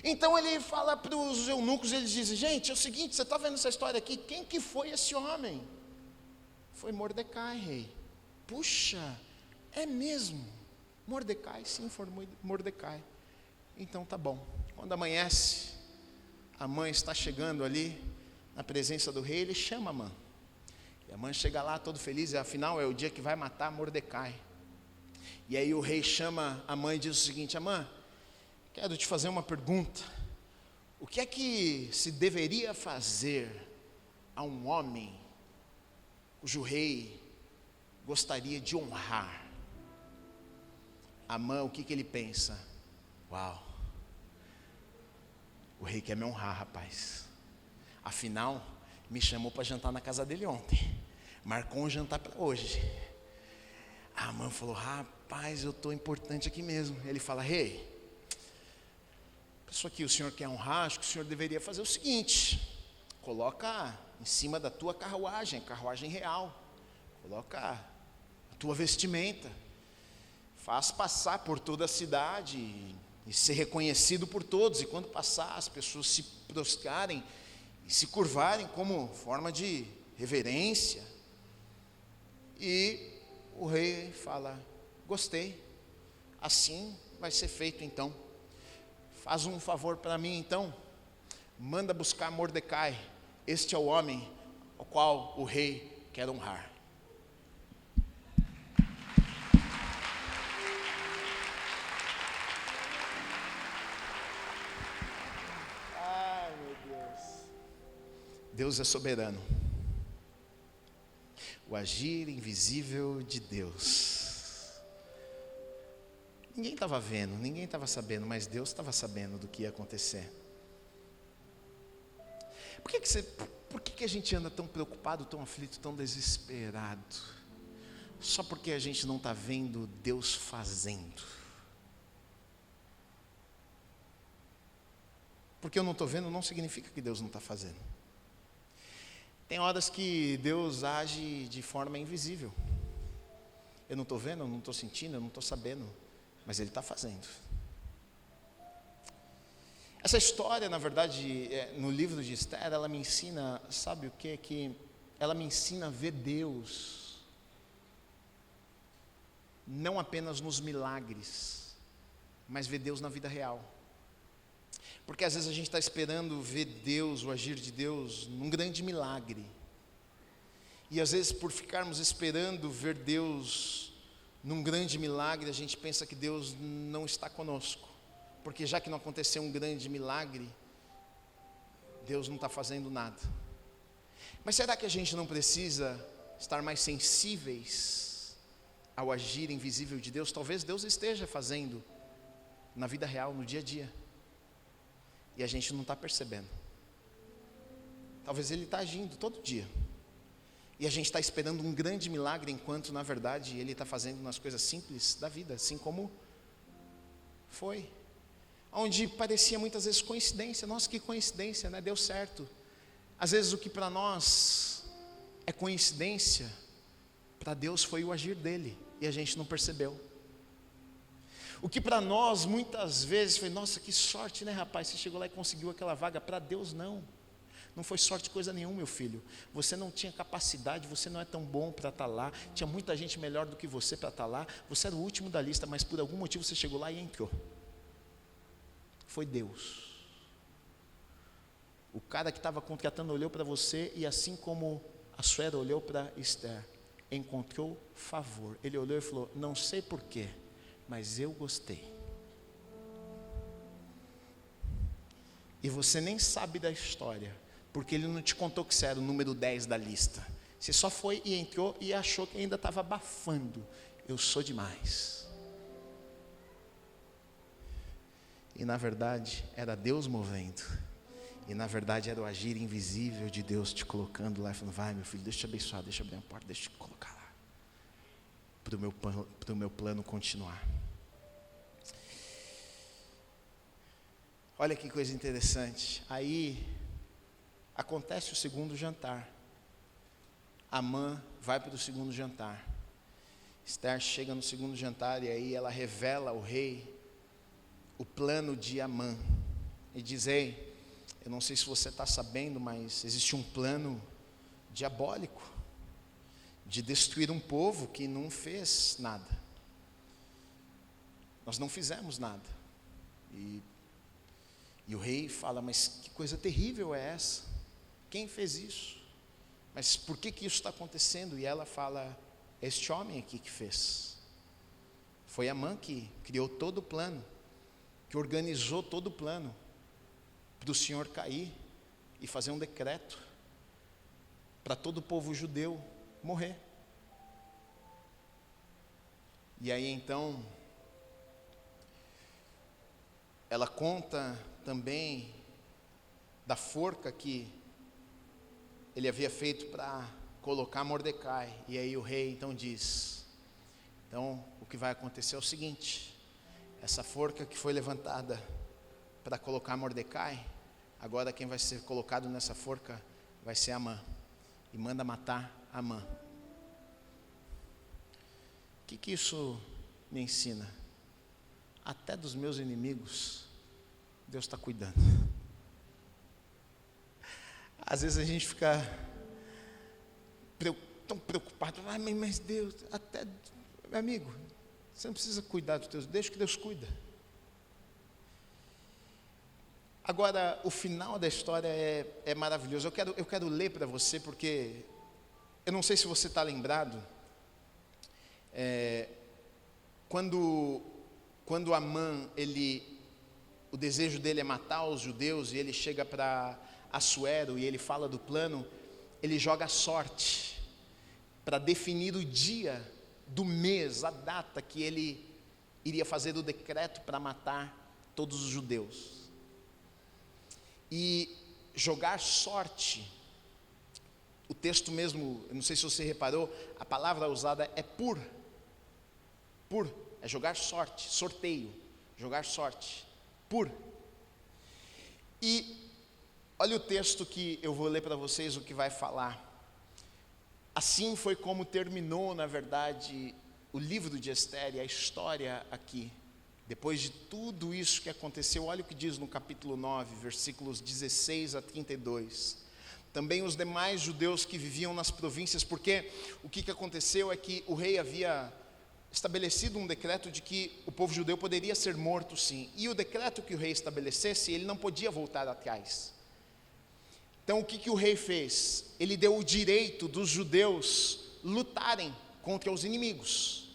Então ele fala para os eunucos, ele diz: gente, é o seguinte, você está vendo essa história aqui? Quem que foi esse homem? Foi Mordecai, rei. Puxa, é mesmo? Mordecai, sim, foi Mordecai. Então tá bom. Quando amanhece, a mãe está chegando ali na presença do rei, ele chama a mãe. E a mãe chega lá todo feliz, e afinal é o dia que vai matar Mordecai. E aí o rei chama a mãe e diz o seguinte: Amã, quero te fazer uma pergunta. O que é que se deveria fazer a um homem cujo rei gostaria de honrar. Amã, o que ele pensa? Uau, o rei quer me honrar, rapaz. Afinal, me chamou para jantar na casa dele ontem. Marcou um jantar para hoje. Amã falou, rapaz, eu estou importante aqui mesmo. Ele fala, rei, pessoa que o senhor quer honrar, acho que o senhor deveria fazer o seguinte: coloca em cima da tua carruagem real, coloca a tua vestimenta, faz passar por toda a cidade e ser reconhecido por todos, e quando passar as pessoas se prostrarem e se curvarem como forma de reverência. E o rei fala, gostei, assim vai ser feito então. Faz um favor para mim então, manda buscar Mordecai, este é o homem ao qual o rei quer honrar. Ai, meu Deus. Deus é soberano. O agir invisível de Deus. Ninguém estava vendo, ninguém estava sabendo, mas Deus estava sabendo do que ia acontecer. Por que a gente anda tão preocupado, tão aflito, tão desesperado? Só porque a gente não está vendo Deus fazendo. Porque eu não estou vendo não significa que Deus não está fazendo. Tem horas que Deus age de forma invisível. Eu não estou vendo, eu não estou sentindo, eu não estou sabendo, mas Ele está fazendo. Essa história, na verdade, no livro de Esther, ela me ensina, sabe o quê? Que ela me ensina a ver Deus, não apenas nos milagres, mas ver Deus na vida real. Porque às vezes a gente está esperando ver Deus, o agir de Deus, num grande milagre. E às vezes por ficarmos esperando ver Deus num grande milagre, a gente pensa que Deus não está conosco. Porque já que não aconteceu um grande milagre, Deus não está fazendo nada. Mas será que a gente não precisa estar mais sensíveis ao agir invisível de Deus? Talvez Deus esteja fazendo na vida real, no dia a dia. E a gente não está percebendo. Talvez Ele está agindo todo dia. E a gente está esperando um grande milagre, enquanto na verdade Ele está fazendo nas coisas simples da vida, assim como foi. Onde parecia muitas vezes coincidência. Nossa, que coincidência, né? Deu certo. Às vezes o que para nós é coincidência, para Deus foi o agir dEle, e a gente não percebeu. O que para nós muitas vezes foi, nossa, que sorte, né, rapaz? Você chegou lá e conseguiu aquela vaga. Para Deus não. Não foi sorte coisa nenhuma, meu filho. Você não tinha capacidade, você não é tão bom para estar lá. Tinha muita gente melhor do que você para estar lá. Você era o último da lista, mas por algum motivo você chegou lá e entrou. Foi Deus. O cara que estava contratando olhou para você, e assim como a Suera olhou para Esther, encontrou favor. Ele olhou e falou, não sei porquê, mas eu gostei. E você nem sabe da história, porque ele não te contou que você era o número 10 da lista. Você só foi e entrou e achou que ainda estava abafando. Eu sou demais. E na verdade era Deus movendo. E na verdade era o agir invisível de Deus te colocando lá e falando, vai meu filho, deixa eu te abençoar, deixa eu abrir a porta, deixa eu te colocar lá. Para o meu plano continuar. Olha que coisa interessante. Aí acontece o segundo jantar. Amã vai para o segundo jantar. Esther chega no segundo jantar, e aí ela revela ao rei o plano de Amã. E diz, ei, eu não sei se você está sabendo, mas existe um plano diabólico de destruir um povo que não fez nada. Nós não fizemos nada. E o rei fala, mas que coisa terrível é essa? Quem fez isso? Mas por que isso está acontecendo? E ela fala, este homem aqui que fez. Foi Amã que criou todo o plano, que organizou todo o plano, para o Senhor cair e fazer um decreto para todo o povo judeu morrer. E aí então, ela conta também da forca que ele havia feito para colocar Mordecai. E aí o rei então diz: então o que vai acontecer é o seguinte: essa forca que foi levantada para colocar Mordecai, agora quem vai ser colocado nessa forca vai ser Amã. E manda matar Amã. O que isso me ensina? Até dos meus inimigos, Deus está cuidando. Às vezes a gente fica tão preocupado, mas Deus, até, meu amigo, você não precisa cuidar dos teus, deixa que Deus cuida. Agora, o final da história é maravilhoso. Eu quero ler para você, porque eu não sei se você está lembrado, quando Amã, o desejo dele é matar os judeus, e ele chega para Assuero e ele fala do plano, ele joga a sorte para definir o dia do mês, a data que ele iria fazer o decreto para matar todos os judeus. E jogar sorte, o texto mesmo, eu não sei se você reparou, a palavra usada é pur, é jogar sorte, sorteio, jogar sorte, pur. E olha o texto que eu vou ler para vocês, o que vai falar. Assim foi como terminou, na verdade, o livro de Esther e a história aqui. Depois de tudo isso que aconteceu, olha o que diz no capítulo 9, versículos 16 a 32. Também os demais judeus que viviam nas províncias, porque o que aconteceu é que o rei havia estabelecido um decreto de que o povo judeu poderia ser morto sim. E o decreto que o rei estabelecesse, ele não podia voltar atrás. Então o que o rei fez? Ele deu o direito dos judeus lutarem contra os inimigos.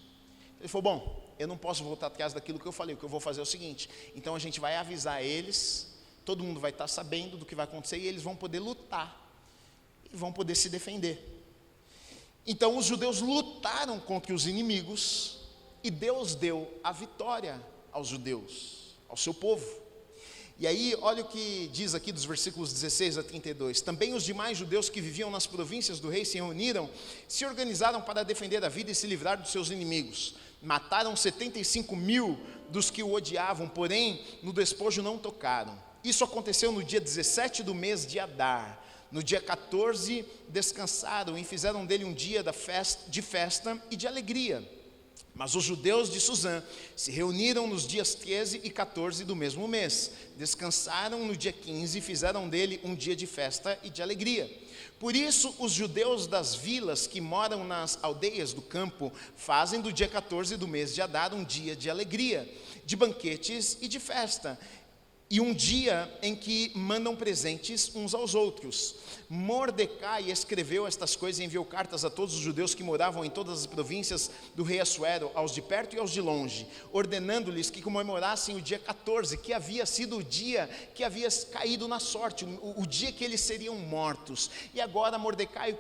Ele falou, bom, eu não posso voltar atrás daquilo que eu falei, o que eu vou fazer é o seguinte, então a gente vai avisar eles, todo mundo vai estar sabendo do que vai acontecer, e eles vão poder lutar, e vão poder se defender. Então os judeus lutaram contra os inimigos, e Deus deu a vitória aos judeus, ao seu povo. E aí, olha o que diz aqui dos versículos 16 a 32. Também os demais judeus que viviam nas províncias do rei se reuniram, se organizaram para defender a vida e se livrar dos seus inimigos. Mataram 75.000 dos que o odiavam, porém no despojo não tocaram. Isso aconteceu no dia 17 do mês de Adar. No dia 14 descansaram e fizeram dele um dia de festa e de alegria. Mas os judeus de Suzã se reuniram nos dias 13 e 14 do mesmo mês. Descansaram no dia 15 e fizeram dele um dia de festa e de alegria. Por isso, os judeus das vilas que moram nas aldeias do campo fazem do dia 14 do mês de Adar um dia de alegria, de banquetes e de festa, e um dia em que mandam presentes uns aos outros. Mordecai escreveu estas coisas e enviou cartas a todos os judeus que moravam em todas as províncias do rei Assuero, aos de perto e aos de longe, ordenando-lhes que comemorassem o dia 14, que havia sido o dia que havia caído na sorte, o dia que eles seriam mortos. E agora Mordecai,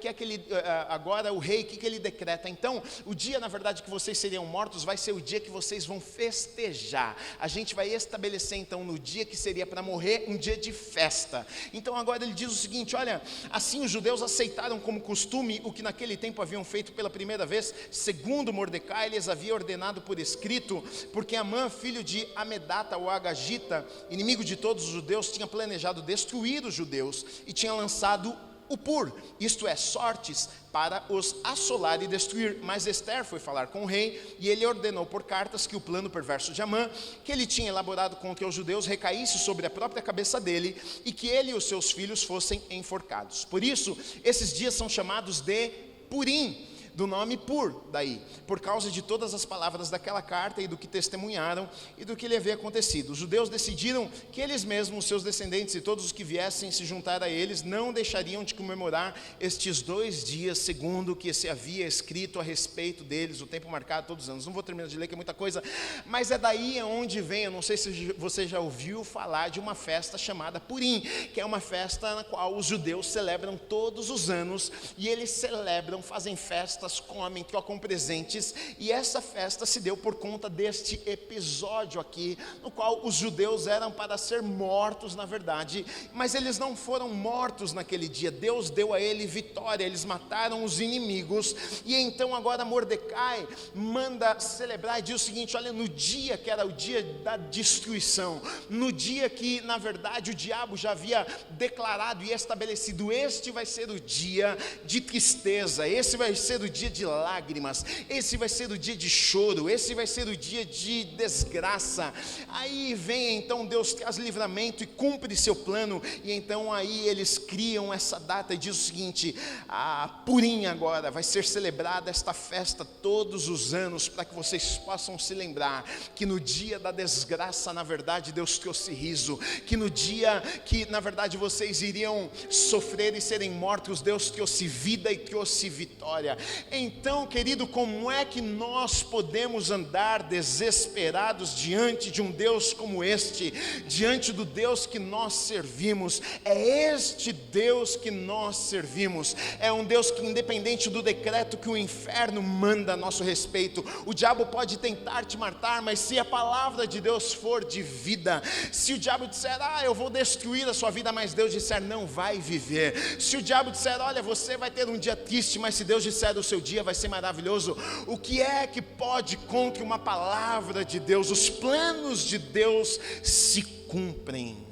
agora o rei, o que ele decreta? Então, o dia na verdade que vocês seriam mortos vai ser o dia que vocês vão festejar. A gente vai estabelecer então no dia que seria para morrer, um dia de festa. Então agora ele diz o seguinte, olha, assim os judeus aceitaram como costume o que naquele tempo haviam feito pela primeira vez, segundo Mordecai lhes havia ordenado por escrito, porque Amã, filho de Amedata, o Agagita, inimigo de todos os judeus, tinha planejado destruir os judeus e tinha lançado o pur, isto é, sortes, para os assolar e destruir. Mas Esther foi falar com o rei, e ele ordenou por cartas que o plano perverso de Amã, que ele tinha elaborado contra os judeus, recaísse sobre a própria cabeça dele, e que ele e os seus filhos fossem enforcados. Por isso, esses dias são chamados de Purim. do nome Pur, daí, por causa de todas as palavras daquela carta e do que testemunharam e do que lhe havia acontecido. Os judeus decidiram que eles mesmos, seus descendentes e todos os que viessem se juntar a eles, não deixariam de comemorar estes 2 dias, segundo o que se havia escrito a respeito deles, o tempo marcado todos os anos. Não vou terminar de ler, que é muita coisa, mas é daí onde vem, eu não sei se você já ouviu falar de uma festa chamada Purim, que é uma festa na qual os judeus celebram todos os anos, e eles celebram, fazem festas, comem, trocam presentes, e essa festa se deu por conta deste episódio aqui, no qual os judeus eram para ser mortos, na verdade, mas eles não foram mortos naquele dia. Deus deu a ele vitória, eles mataram os inimigos, e então agora Mordecai manda celebrar e diz o seguinte: olha, no dia que era o dia da destruição, no dia que na verdade o diabo já havia declarado e estabelecido, este vai ser o dia de tristeza, esse vai ser o dia de lágrimas, esse vai ser o dia de choro, esse vai ser o dia de desgraça. Aí vem então Deus, traz livramento e cumpre seu plano, e então aí eles criam essa data e diz o seguinte: a Purim agora vai ser celebrada esta festa todos os anos, para que vocês possam se lembrar que no dia da desgraça, na verdade, Deus trouxe riso, que no dia que na verdade vocês iriam sofrer e serem mortos, Deus trouxe vida e trouxe vitória. Então, querido, como é que nós podemos andar desesperados diante de um Deus como este, diante do Deus que nós servimos? É este Deus que nós servimos, é um Deus que, independente do decreto que o inferno manda a nosso respeito, o diabo pode tentar te matar, mas se a palavra de Deus for de vida, se o diabo disser, eu vou destruir a sua vida, mas Deus disser, não vai viver, se o diabo disser, olha, você vai ter um dia triste, mas se Deus disser, o seu dia vai ser maravilhoso, o que é que pode contra uma palavra de Deus? Os planos de Deus se cumprem.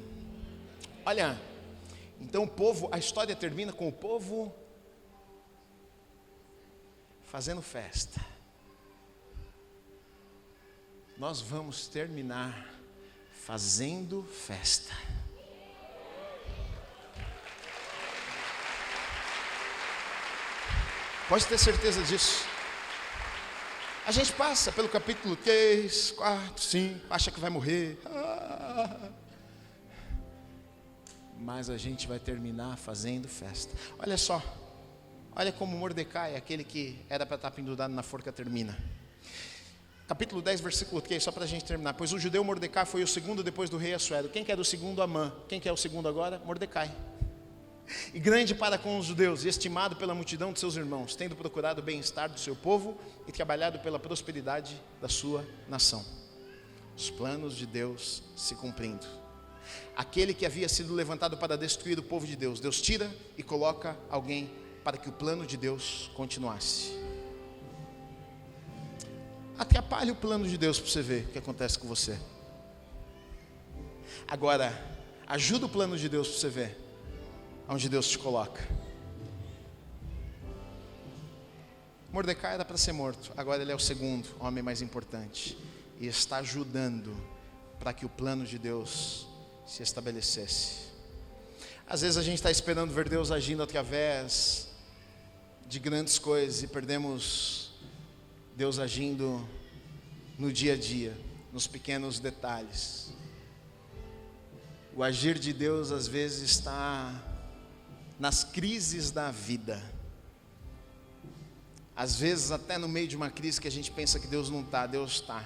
Olha, então o povo, a história termina com o povo fazendo festa. Nós vamos terminar fazendo festa. Pode ter certeza disso. A gente passa pelo capítulo 3, 4, 5, acha que vai morrer. Mas a gente vai terminar fazendo festa. Olha só, olha como Mordecai, aquele que era para estar pendurado na forca, termina. Capítulo 10, versículo 3, só para a gente terminar. Pois o judeu Mordecai foi o segundo depois do rei Assuero. Quem que era o segundo? Amã. Quem que é o segundo agora? Mordecai. E grande para com os judeus, e estimado pela multidão de seus irmãos, tendo procurado o bem-estar do seu povo e trabalhado pela prosperidade da sua nação. Os planos de Deus se cumprindo. Aquele que havia sido levantado para destruir o povo de Deus, Deus tira e coloca alguém para que o plano de Deus continuasse. Atrapalhe o plano de Deus para você ver o que acontece com você. Agora, ajuda o plano de Deus para você ver onde Deus te coloca. Mordecai era para ser morto, agora ele é o segundo homem mais importante e está ajudando para que o plano de Deus se estabelecesse. Às vezes a gente está esperando ver Deus agindo através de grandes coisas e perdemos Deus agindo no dia a dia, nos pequenos detalhes. O agir de Deus às vezes está nas crises da vida. Às vezes até no meio de uma crise que a gente pensa que Deus não está, Deus está.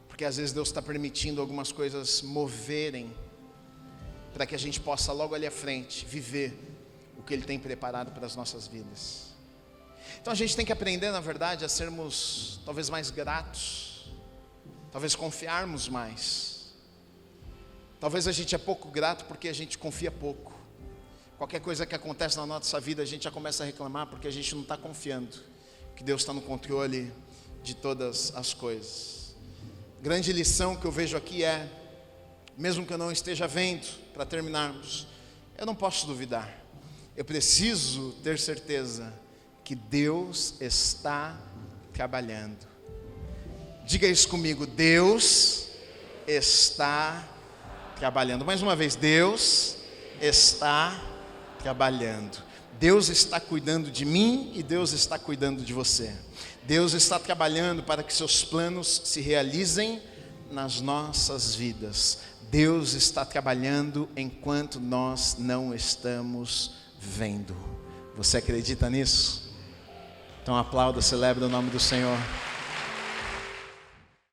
Porque às vezes Deus está permitindo algumas coisas moverem, para que a gente possa logo ali à frente viver o que Ele tem preparado para as nossas vidas. Então a gente tem que aprender, na verdade, a sermos talvez mais gratos, talvez confiarmos mais. Talvez a gente é pouco grato porque a gente confia pouco. Qualquer coisa que acontece na nossa vida, a gente já começa a reclamar porque a gente não está confiando que Deus está no controle de todas as coisas. Grande lição que eu vejo aqui é, mesmo que eu não esteja vendo, para terminarmos, eu não posso duvidar. Eu preciso ter certeza que Deus está trabalhando. Diga isso comigo, Deus está trabalhando. Mais uma vez, Deus está trabalhando. Deus está cuidando de mim e Deus está cuidando de você. Deus está trabalhando para que seus planos se realizem nas nossas vidas. Deus está trabalhando enquanto nós não estamos vendo. Você acredita nisso? Então aplauda, celebre o nome do Senhor.